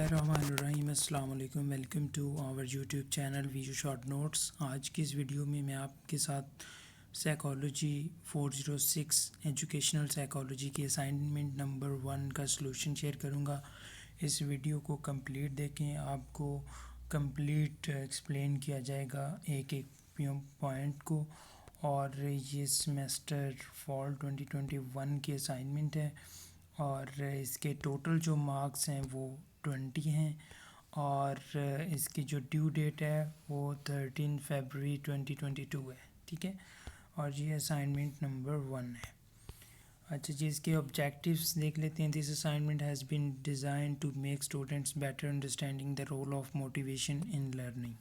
बिस्मिल्लाहिर्रहमानिर्रहीम। अस्सलाम वालेकुम। Welcome to our YouTube channel video short notes. आज की इस वीडियो में मैं आपके साथ साइकोलॉजी 406 एजुकेशनल साइकोलॉजी की असाइनमेंट नंबर 1 का सलूशन शेयर करूंगा। इस वीडियो को कंप्लीट देखें, आपको कंप्लीट एक्सप्लेन किया जाएगा एक एक पॉइंट को। और ये सेमेस्टर फॉल 2021 की असाइनमेंट है और इसके टोटल जो मार्क्स हैं वो 20 हैं और इसकी जो ड्यू डेट है वो 13 फरवरी 2022 है। ठीक है, और ये असाइनमेंट नंबर 1 है। अच्छा जी, इसके ऑब्जेक्टिव्स देख लेते हैं। This assignment has been design to make students better understanding the role of motivation in learning.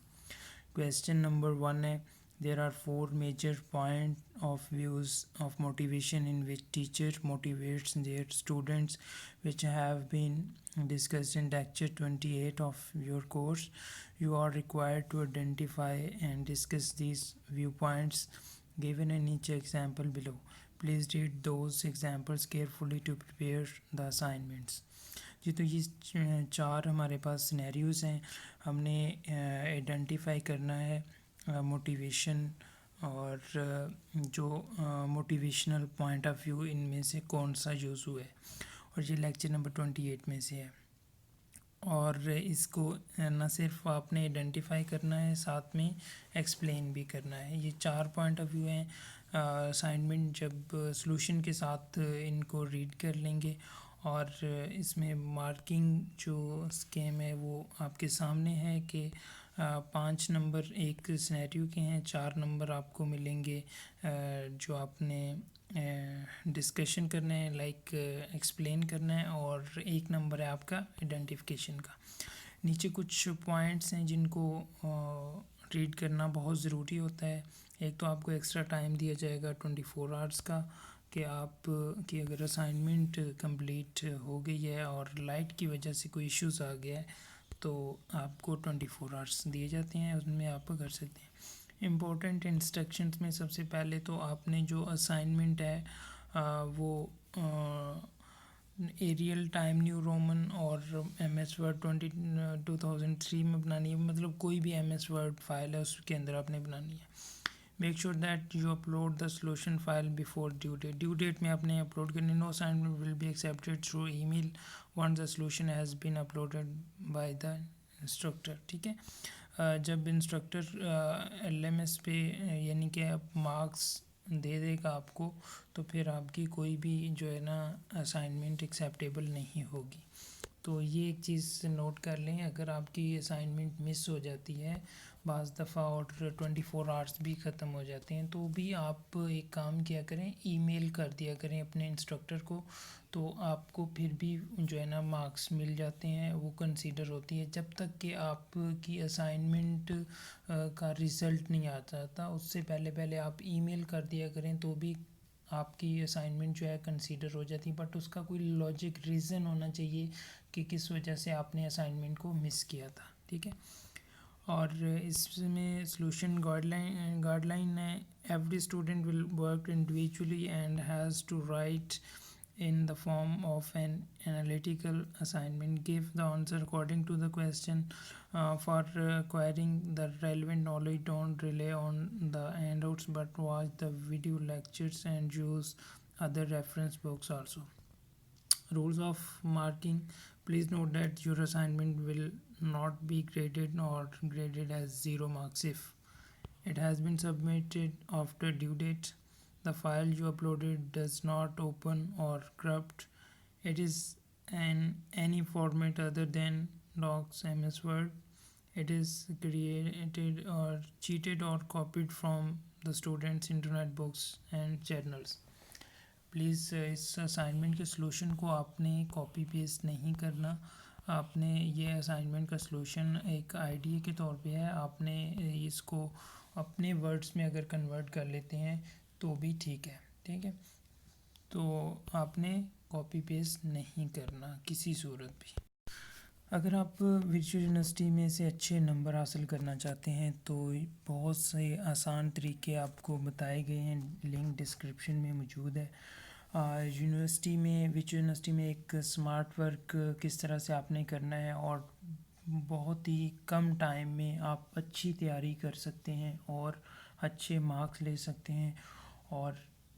Question number 1 है, there are 4 major point of views of motivation in which teacher motivates their students, which have been discussed in lecture 28 of your course. You are required to identify and discuss these viewpoints given in each example below. Please read those examples carefully to prepare the assignments. जी, तो ये 4 हमारे पास scenarios हैं। हमने identify करना है motivation और जो motivational point of view इनमें से कौन सा यूज़ हुआ है, और ये लेक्चर नंबर 28 में से है। और इसको न सिर्फ आपने आइडेंटिफाई करना है, साथ में एक्सप्लेन भी करना है। ये 4 पॉइंट ऑफ व्यू हैं। असाइनमेंट जब सॉल्यूशन के साथ इनको रीड कर लेंगे और इसमें मार्किंग जो स्कीम है वो आपके सामने है कि 5 नंबर एक सिनेरियो के हैं, 4 नंबर आपको मिलेंगे जो आपने डिस्कशन करना है, लाइक एक्सप्लेन करना है, और 1 नंबर है आपका आइडेंटिफिकेशन का। नीचे कुछ पॉइंट्स हैं जिनको रीड करना बहुत ज़रूरी होता है। एक तो आपको एक्स्ट्रा टाइम दिया जाएगा 24 आवर्स का कि आप कि अगर असाइनमेंट कंप्लीट हो गई है और लाइट की वजह से कोई इश्यूज़ आ गया है तो आपको 24 आवर्स दिए जाते हैं, उसमें आप कर सकते हैं। इम्पोर्टेंट इंस्ट्रक्शंस में सबसे पहले तो आपने जो असाइनमेंट है वो एरियल टाइम न्यू रोमन और MS वर्ड 2003 में बनानी है। मतलब कोई भी MS वर्ड फाइल है उसके अंदर आपने बनानी है। Make sure that you upload the solution file before due date. Due date में आपने अपलोड करनी। No assignment will be accepted through email once the solution has been uploaded by the instructor. ठीक है, जब इंस्ट्रक्टर LMS पे यानी कि आप मार्क्स दे देगा आपको, तो फिर आपकी कोई भी जो है ना असाइनमेंट एक्सेप्टेबल नहीं होगी। तो ये एक चीज़ नोट कर लें, अगर आपकी असाइनमेंट मिस हो जाती है बाज़ दफ़ा और 24 आवर्स भी ख़त्म हो जाते हैं, तो भी आप एक काम किया करें, ईमेल कर दिया करें अपने इंस्ट्रक्टर को, तो आपको फिर भी जो है ना मार्क्स मिल जाते हैं, वो कंसीडर होती है। जब तक कि आपकी असाइनमेंट का रिज़ल्ट नहीं आ जाता उससे पहले आप ईमेल कर दिया करें, तो भी आपकी असाइनमेंट जो है कंसीडर हो जाती है। बट उसका कोई लॉजिक रीज़न होना चाहिए कि किस वजह से आपने असाइनमेंट को मिस किया था। ठीक है, और इसमें सॉल्यूशन गाइडलाइन है, every student will work individually and has to write in the form of an analytical assignment. Give the answer according to the question. For acquiring the relevant knowledge, don't rely on the handouts but watch the video lectures and use other reference books also. Rules of marking. Please note that your assignment will not be graded or graded as 0 marks if it has been submitted after due date. The file you uploaded does not open or corrupt. It is in any format other than docs, MS Word. It is created or cheated or copied from the students' internet books and journals. Please इस assignment के solution को आपने copy paste नहीं करना। आपने ये assignment का solution एक आइडिया के तौर पे है, आपने इसको अपने वर्ड्स में अगर कन्वर्ट कर लेते हैं तो भी ठीक है। ठीक है, तो आपने कॉपी पेस्ट नहीं करना किसी सूरत भी। अगर आप वर्चुअल यूनिवर्सिटी में से अच्छे नंबर हासिल करना चाहते हैं तो बहुत से आसान तरीके आपको बताए गए हैं, लिंक डिस्क्रिप्शन में मौजूद है। यूनिवर्सिटी में एक स्मार्ट वर्क किस तरह से आपने करना है और बहुत ही कम टाइम में आप अच्छी तैयारी कर सकते हैं और अच्छे मार्क्स ले सकते हैं। और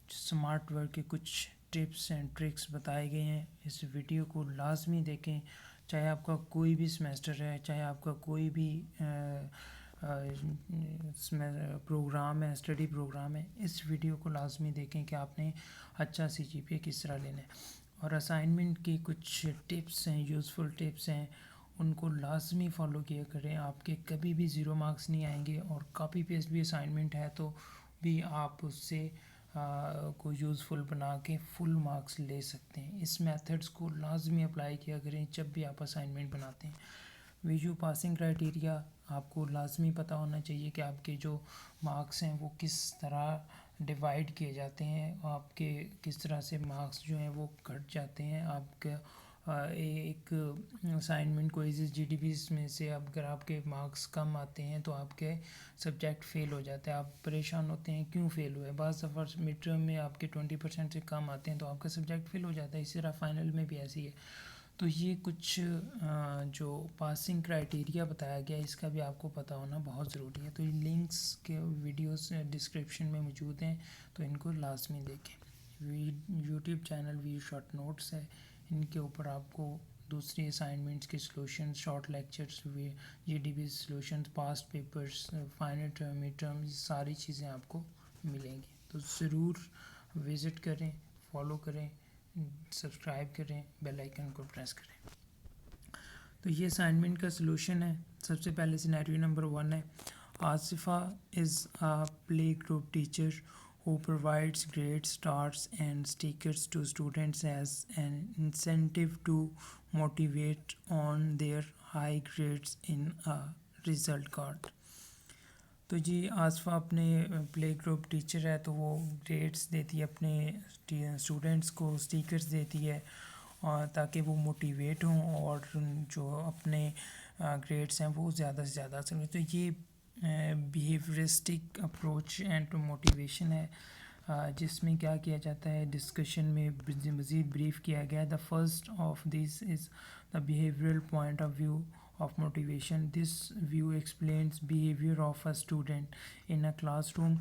स्मार्ट वर्क के कुछ टिप्स एंड ट्रिक्स बताए गए हैं। इस वीडियो को लाजमी देखें, चाहे आपका कोई भी सेमेस्टर है, चाहे आपका कोई भी प्रोग्राम है, स्टडी प्रोग्राम है। इस वीडियो को लाजमी देखें कि आपने अच्छा CGPA किस तरह लेना है। और असाइनमेंट की कुछ टिप्स हैं, यूज़फुल टिप्स हैं, उनको लाजमी फॉलो किया करें। आपके कभी भी ज़ीरो मार्क्स नहीं आएंगे। और कॉपी पेस्ट भी असाइनमेंट है तो भी आप उससे को यूज़फुल बना के फुल मार्क्स ले सकते हैं। इस मेथड्स को लाजमी अप्लाई किया करें जब भी आप असाइनमेंट बनाते हैं। वीजू पासिंग क्राइटेरिया आपको लाजमी पता होना चाहिए कि आपके जो मार्क्स हैं वो किस तरह डिवाइड किए जाते हैं, आपके किस तरह से मार्क्स जो हैं वो घट जाते हैं। आपका एक असाइनमेंट को इस GDBs में से अगर आपके मार्क्स कम आते हैं तो आपके सब्जेक्ट फ़ेल हो जाते हैं। आप परेशान होते हैं क्यों फ़ेल हुए। बाज़ दफ़ा मिड टर्म में आपके 20% से कम आते हैं तो आपका सब्जेक्ट फ़ेल हो जाता है। इसी तरह फाइनल में भी ऐसी है। तो ये कुछ जो पासिंग क्राइटेरिया बताया गया इसका भी आपको पता होना बहुत ज़रूरी है। तो ये लिंक्स के वीडियोस डिस्क्रिप्शन में मौजूद हैं, तो इनको लाजमी देखें। YouTube channel V short notes है, इनके ऊपर आपको दूसरी असाइनमेंट्स के solution, short lectures, GDB solution, past papers, final term, mid term, सारी चीज़ें आपको मिलेंगी। तो ज़रूर विज़िट करें, फॉलो करें, सब्सक्राइब करें, बेल आइकन को प्रेस करें। तो ये असाइनमेंट का सलूशन है। सबसे पहले सिनेरियो नंबर 1 है, Asifa is a play group teacher who provides grade stars and stickers to students as an incentive to motivate on their high grades in a result card। तो जी आसफ़ा अपने प्ले ग्रुप टीचर है, तो वो grades देती है अपने students को, stickers देती है और ताकि वो मोटिवेट हों और जो अपने ग्रेड्स हैं वो ज़्यादा से ज़्यादा हासिल। तो ये बिहेवियरिस्टिक अप्रोच एंड मोटिवेशन है, जिसमें क्या किया जाता है, डिस्कशन में मज़ीद ब्रीफ किया गया है। The first of this is the behavioural point of view of motivation. This view explains behavior of a student in a classroom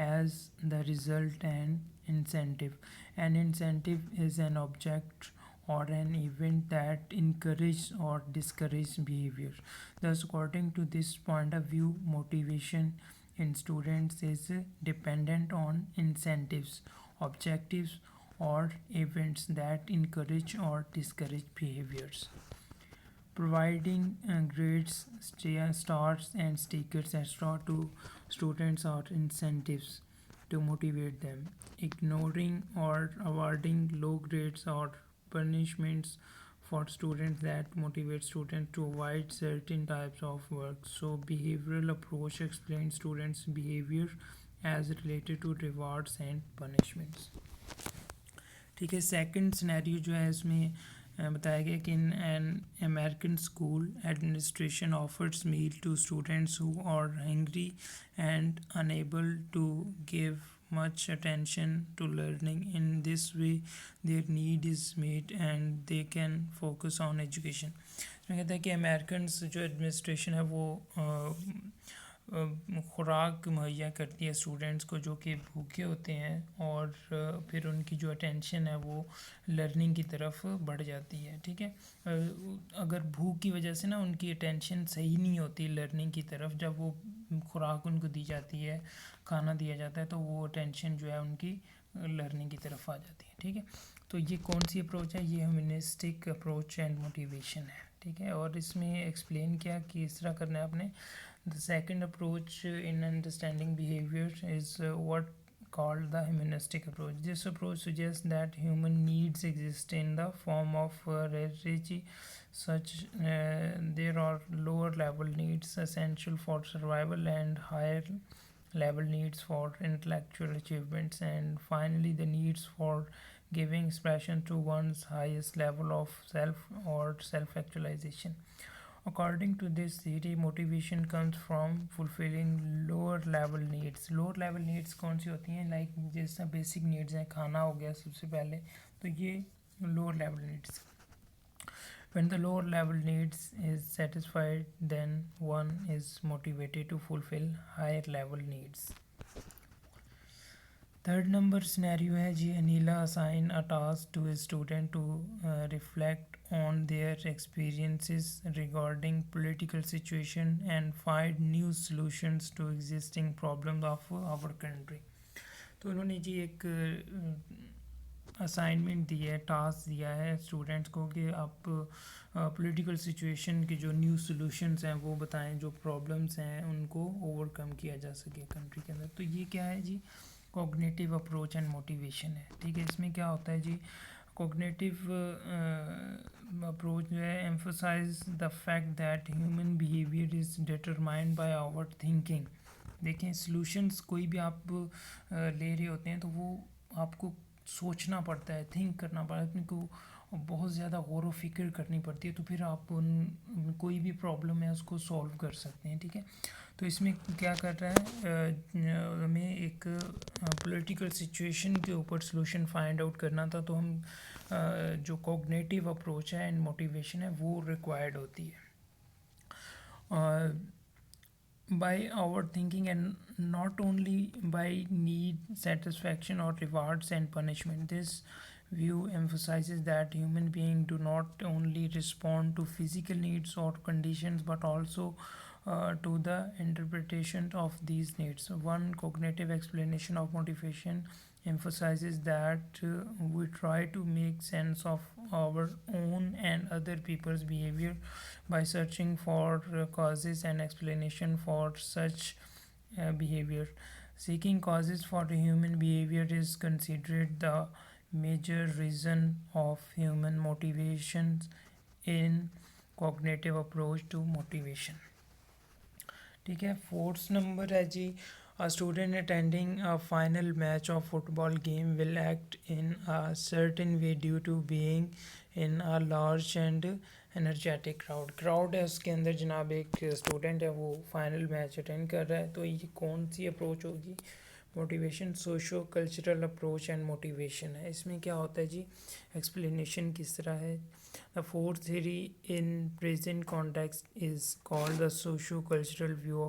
as the result and incentive. An incentive is an object or an event that encourages or discourages behavior. Thus, according to this point of view, motivation in students is dependent on incentives, objectives, or events that encourage or discourage behaviors. Providing grades, stars and stickers extra to students or incentives to motivate them. Ignoring or awarding low grades or punishments for students that motivate students to avoid certain types of work. So behavioral approach explains students' behavior as related to rewards and punishments। ठीक है, second scenario जो है इसमें बताया गया कि in an American school administration offers meal to students who are hungry and unable to give much attention to learning. In this way their need is met and they can focus on education। इसमें कहता है कि American जो administration है वो खुराक मुहैया करती है स्टूडेंट्स को जो कि भूखे होते हैं, और फिर उनकी जो अटेंशन है वो लर्निंग की तरफ बढ़ जाती है। ठीक है, अगर भूख की वजह से ना उनकी अटेंशन सही नहीं होती लर्निंग की तरफ, जब वो खुराक उनको दी जाती है, खाना दिया जाता है, तो वो अटेंशन जो है उनकी लर्निंग की तरफ आ जाती है। ठीक है, तो ये कौन सी अप्रोच है, ये ह्यूमनिस्टिक अप्रोच एंड मोटिवेशन है। ठीक है, और इसमें एक्सप्लेन किया कि इस तरह करना है आपने। The second approach in understanding behavior is what called the humanistic approach. This approach suggests that human needs exist in the form of hierarchy, such there are lower level needs essential for survival and higher level needs for intellectual achievements, and finally the needs for giving expression to one's highest level of self or self-actualization. According to this theory, motivation comes from fulfilling lower level needs. Lower level needs कौन सी होती हैं? Like जैसा basic needs हैं, खाना हो गया सबसे पहले, तो ये lower level needs. When the lower level needs is satisfied, then one is motivated to fulfill higher level needs. Third number scenario है जी, Aneela assign a task to a student to reflect on their experiences regarding political situation and find new solutions to existing problems of our country. तो उन्होंने जी एक assignment दिया है, task दिया है students को कि आप पॉलिटिकल सिचुएशन के जो न्यू सॉल्यूशंस हैं वो बताएं, जो प्रॉब्लम्स हैं उनको ओवरकम किया जा सके कंट्री के अंदर. तो ये क्या है जी, कॉग्निटिव अप्रोच एंड मोटिवेशन है. ठीक है, इसमें क्या होता है जी, कॉग्निटिव अप्रोच जो है emphasize the fact that human behavior is determined by our thinking. देखें, सॉल्यूशंस कोई भी आप ले रहे होते हैं तो वो आपको सोचना पड़ता है, थिंक करना पड़ता है, अपने को बहुत ज़्यादा गौर व फिक्र करनी पड़ती है, तो फिर आप कोई भी प्रॉब्लम है उसको सॉल्व कर सकते हैं. ठीक है, तो इसमें क्या कर रहा है, हमें एक पॉलिटिकल सिचुएशन के ऊपर सॉल्यूशन फाइंड आउट करना था, तो हम जो कॉग्निटिव अप्रोच है एंड मोटिवेशन है वो रिक्वायर्ड होती है. by our thinking and not only by need satisfaction or rewards and punishment. This view emphasizes that human beings do not only respond to physical needs or conditions but also to the interpretation of these needs. One cognitive explanation of motivation emphasizes that we try to make sense of our own and other people's behavior by searching for causes and explanation for such behavior. Seeking causes for human behavior is considered the major reason of human motivations in cognitive approach to motivation. ठीक है, fourth number है जी, a student attending a final match of football game will act in a certain way due to being in a large and energetic crowd है उसके अंदर जनाब, एक student है वो फाइनल मैच अटेंड कर रहा है. तो ये कौन सी अप्रोच होगी, motivation, socio cultural approach and motivation है. इसमें क्या होता है जी, एक्सप्लेनेशन किस तरह है. The fourth theory in present context is called the socio-cultural view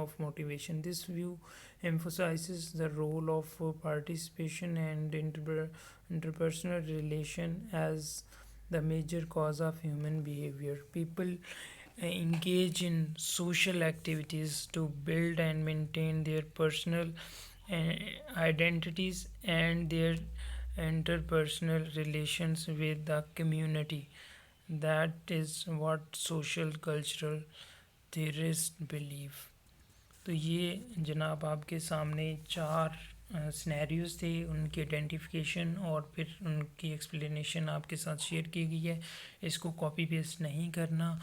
of motivation. This view emphasizes the role of participation and interpersonal relation as the major cause of human behavior. People engage in social activities to build and maintain their personal identities and their interpersonal relations with the community. That is what social cultural theorists believe. तो ये जनाब आपके सामने चार scenarios थे, उनकी identification और फिर उनकी एक्सप्लेनेशन आपके साथ शेयर की गई है. इसको कॉपी पेस्ट नहीं करना,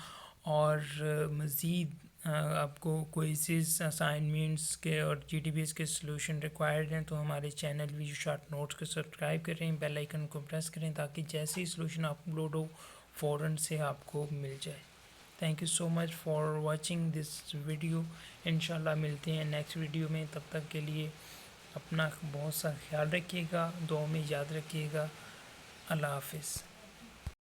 और मज़ीद आपको क्विज़ेस, असाइनमेंट्स के और GDBs के सॉल्यूशन रिक्वायर्ड हैं तो हमारे चैनल वीडियो शॉर्ट नोट्स को सब्सक्राइब करें, बेल आइकन को प्रेस करें ताकि जैसे ही सॉल्यूशन अपलोड हो फ़ौरन से आपको मिल जाए. Thank you so much for watching this video. इंशाल्लाह मिलते हैं नेक्स्ट वीडियो में. तब तक के लिए अपना बहुत सा ख्याल रखिएगा, दुआ में याद रखिएगा. अल्लाह हाफिज़.